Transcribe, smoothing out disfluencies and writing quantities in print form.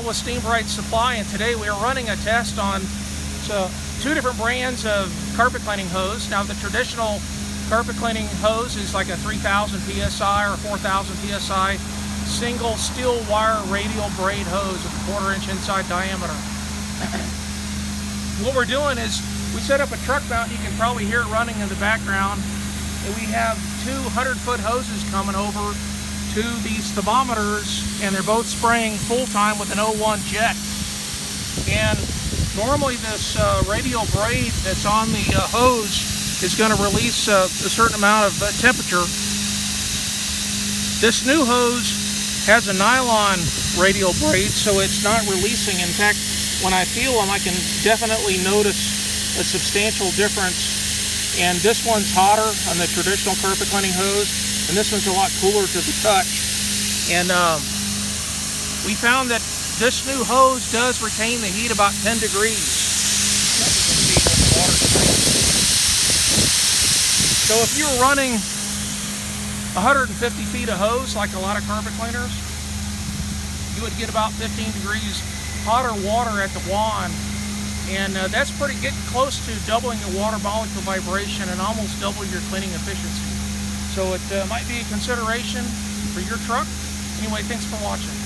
with Steam Brite Supply, and today we are running a test on two different brands of carpet cleaning hose. Now, the traditional carpet cleaning hose is like a 3000 psi or 4000 psi single steel wire radial braid hose with a 1/4 inch inside diameter. What we're doing is we set up a truck mount. You can probably hear it running in the background, and we have two 100-foot hoses coming over to these thermometers, and they're both spraying full-time with an 01 jet. And normally this radial braid that's on the hose is going to release a certain amount of temperature. This new hose has a nylon radial braid, so it's not releasing. In fact, when I feel them, I can definitely notice a substantial difference. And this one's hotter on the traditional carpet cleaning hose, and this one's a lot cooler to the touch. And we found that this new hose does retain the heat about 10 degrees. As you can see with the water stream. So if you're running 150 feet of hose like a lot of carpet cleaners, you would get about 15 degrees hotter water at the wand. And that's getting close to doubling the water molecule vibration and almost double your cleaning efficiency. So it might be a consideration for your truck. Anyway, thanks for watching.